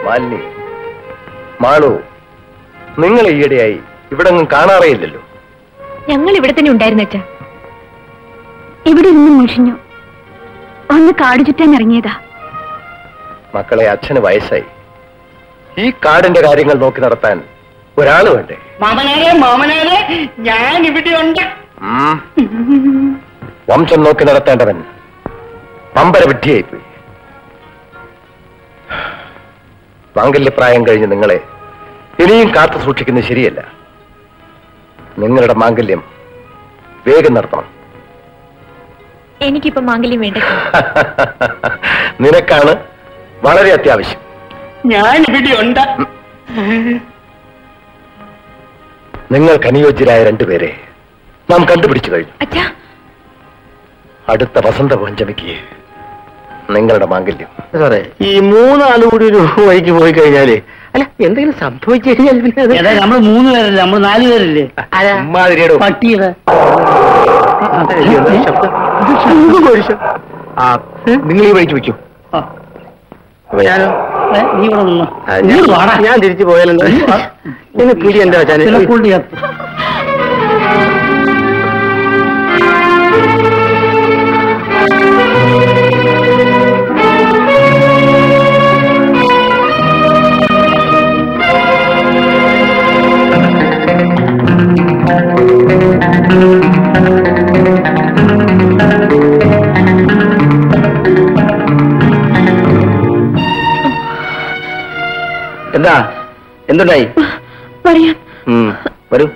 മാലിനി, മാളു, നിങ്ങൾ ഈയിടെയായി ഇവിടെ ഒന്നും കാണാറേയില്ലല്ലോ. ഞങ്ങൾ ഇവിടെ തന്നെ ഉണ്ടായിരുന്നു അച്ഛാ. ഇവിടെ നിന്ന് മുഷിഞ്ഞു ഒന്ന് കാട് ചുറ്റാൻ ഇറങ്ങിയതാ. മക്കളെ, അച്ഛന് വയസ്സായി. ഈ കാടിന്റെ കാര്യങ്ങൾ നോക്കി നടത്താൻ ഒരാള് വേണ്ടേ? മാമനാരെ മാമനാരെ, ഞാൻ ഇവിടെ ഉണ്ട്. വംശം നോക്കി നടത്തേണ്ടവൻ പമ്പര വിഡ്ഢിയായിപ്പോയി. മാംഗല്യപ്രായം കഴിഞ്ഞ് നിങ്ങളെ ഇനിയും കാത്തു സൂക്ഷിക്കുന്നത് ശരിയല്ല. നിങ്ങളുടെ മാംഗല്യം വേഗം നടത്തണം. എനിക്കിപ്പോ മാംഗല്യം വേണ്ട. നിനക്കാണ് വളരെ അത്യാവശ്യം. ഞാൻ ഇവിടെ ഉണ്ട്. നിങ്ങൾക്ക് അനുയോജ്യരായ രണ്ടുപേരെ നാം കണ്ടുപിടിച്ചു കഴിഞ്ഞു. അടുത്ത വസന്ത പഞ്ചമിക്ക് നിങ്ങളുടെ മാംഗല്യം. സാറേ, ഈ മൂന്നാളും കൂടി ഒരു വഴിക്ക് പോയി കഴിഞ്ഞാല് അല്ല എന്തെങ്കിലും സംഭവിച്ചു കഴിഞ്ഞാൽ പിന്നെ നമ്മൾ 3 പേരല്ലേ, നമ്മൾ 4 പേരല്ലേ? പട്ടിയുടെ നിങ്ങൾ ഈ വഴിക്ക് വെക്കൂ. അപ്പൊ ഞാനോ? നീ ഇവിടെ നിന്നോ. ഞാൻ തിരിച്ചു പോയാലെന്താ? എന്നെ പിടി എന്താ വെച്ചാൽ എന്താ എന്തുണ്ടായി? പറയാം. വരൂ.